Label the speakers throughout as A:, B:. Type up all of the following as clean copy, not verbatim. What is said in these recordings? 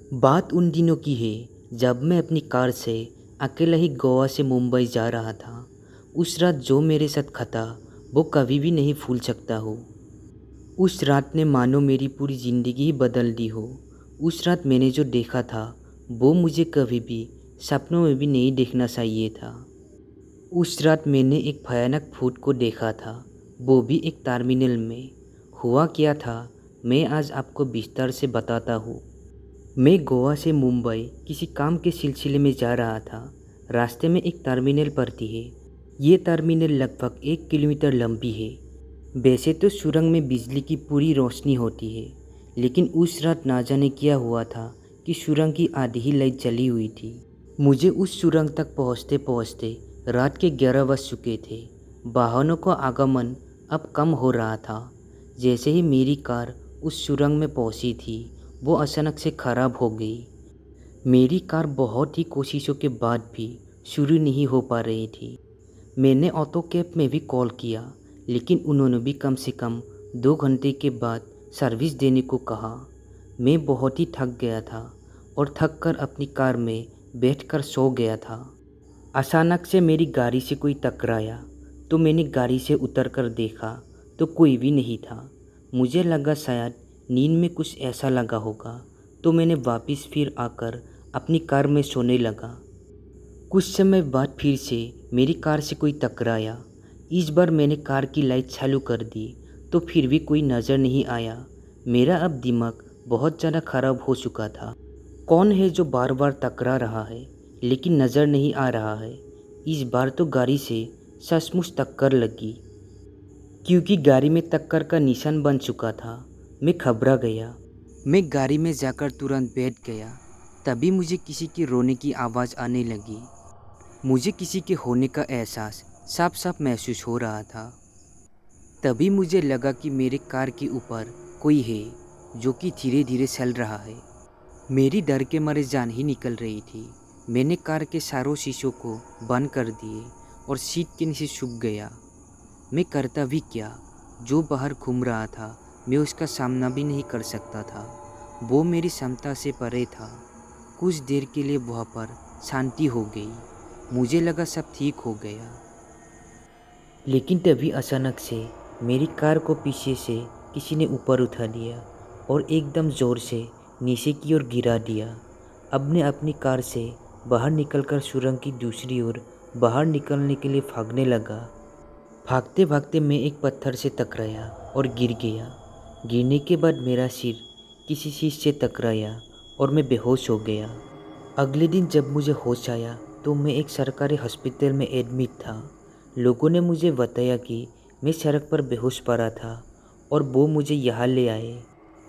A: बात उन दिनों की है जब मैं अपनी कार से अकेला ही गोवा से मुंबई जा रहा था। उस रात जो मेरे साथ खता वो कभी भी नहीं भूल सकता हो। उस रात ने मानो मेरी पूरी ज़िंदगी ही बदल दी हो। उस रात मैंने जो देखा था वो मुझे कभी भी सपनों में भी नहीं देखना चाहिए था। उस रात मैंने एक भयानक भूत को देखा था, वो भी एक टर्मिनल में। हुआ क्या था मैं आज आपको विस्तार से बताता हूँ। मैं गोवा से मुंबई किसी काम के सिलसिले में जा रहा था। रास्ते में एक टर्मिनल पड़ती है। ये टर्मिनल लगभग 1 किलोमीटर लंबी है। वैसे तो सुरंग में बिजली की पूरी रोशनी होती है, लेकिन उस रात ना जाने क्या हुआ था कि सुरंग की आधी ही लाइट जली हुई थी। मुझे उस सुरंग तक पहुँचते पहुँचते रात के 11 बज चुके थे। वाहनों का आगमन अब कम हो रहा था। जैसे ही मेरी कार उस सुरंग में पहुँची थी वो अचानक से ख़राब हो गई। मेरी कार बहुत ही कोशिशों के बाद भी शुरू नहीं हो पा रही थी। मैंने ऑटो कैब में भी कॉल किया, लेकिन उन्होंने भी कम से कम 2 घंटे के बाद सर्विस देने को कहा। मैं बहुत ही थक गया था और थक कर अपनी कार में बैठकर सो गया था। अचानक से मेरी गाड़ी से कोई टकराया, तो मैंने गाड़ी से उतर कर देखा तो कोई भी नहीं था। मुझे लगा शायद नींद में कुछ ऐसा लगा होगा, तो मैंने वापस फिर आकर अपनी कार में सोने लगा। कुछ समय बाद फिर से मेरी कार से कोई टकराया। इस बार मैंने कार की लाइट चालू कर दी, तो फिर भी कोई नज़र नहीं आया। मेरा अब दिमाग बहुत ज़्यादा ख़राब हो चुका था। कौन है जो बार बार टकरा रहा है लेकिन नज़र नहीं आ रहा है। इस बार तो गाड़ी से सचमुच टक्कर लगी, क्योंकि गाड़ी में टक्कर का निशान बन चुका था। मैं घबरा गया। मैं गाड़ी में जाकर तुरंत बैठ गया। तभी मुझे किसी के रोने की आवाज़ आने लगी। मुझे किसी के होने का एहसास साफ साफ महसूस हो रहा था। तभी मुझे लगा कि मेरे कार के ऊपर कोई है जो कि धीरे धीरे चल रहा है। मेरी डर के मारे जान ही निकल रही थी। मैंने कार के सारों शीशों को बंद कर दिए और सीट के नीचे छुप गया। मैं करता भी क्या, जो बाहर घूम रहा था मैं उसका सामना भी नहीं कर सकता था। वो मेरी क्षमता से परे था। कुछ देर के लिए वहाँ पर शांति हो गई। मुझे लगा सब ठीक हो गया, लेकिन तभी अचानक से मेरी कार को पीछे से किसी ने ऊपर उठा लिया और एकदम ज़ोर से नीचे की ओर गिरा दिया। अब मैं अपनी कार से बाहर निकलकर सुरंग की दूसरी ओर बाहर निकलने के लिए भागने लगा। भागते भागते मैं एक पत्थर से टकराया और गिर गया। गिरने के बाद मेरा सिर किसी चीज़ से टकराया और मैं बेहोश हो गया। अगले दिन जब मुझे होश आया तो मैं एक सरकारी हॉस्पिटल में एडमिट था। लोगों ने मुझे बताया कि मैं सड़क पर बेहोश पड़ा था और वो मुझे यहाँ ले आए।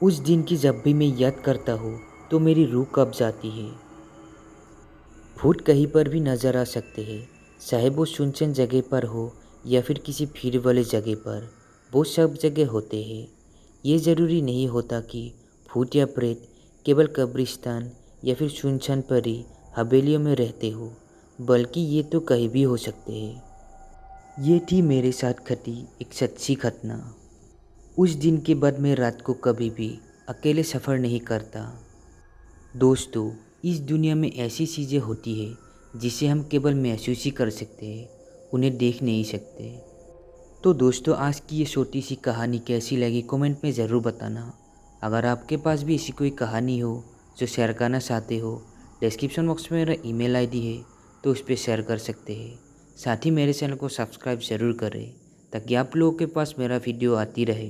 A: उस दिन की जब भी मैं याद करता हूँ तो मेरी रूह कांप जाती है। भूत कहीं पर भी नज़र आ सकते हैं, चाहे वो सुनसान जगह पर हो या फिर किसी भीड़ वाले जगह पर। वो सब जगह होते हैं। ये ज़रूरी नहीं होता कि भूत या प्रेत केवल कब्रिस्तान या फिर सुनसान परी हवेलियों में रहते हो, बल्कि ये तो कहीं भी हो सकते हैं। ये थी मेरे साथ घटी एक सच्ची घटना। उस दिन के बाद मैं रात को कभी भी अकेले सफ़र नहीं करता। दोस्तों, इस दुनिया में ऐसी चीज़ें होती है जिसे हम केवल महसूस ही कर सकते हैं, उन्हें देख नहीं सकते। तो दोस्तों, आज की ये छोटी सी कहानी कैसी लगी कमेंट में ज़रूर बताना। अगर आपके पास भी ऐसी कोई कहानी हो जो शेयर करना चाहते हो, डिस्क्रिप्शन बॉक्स में मेरा ईमेल आईडी है, तो उस पर शेयर कर सकते हैं। साथ ही मेरे चैनल को सब्सक्राइब ज़रूर करें ताकि आप लोगों के पास मेरा वीडियो आती रहे।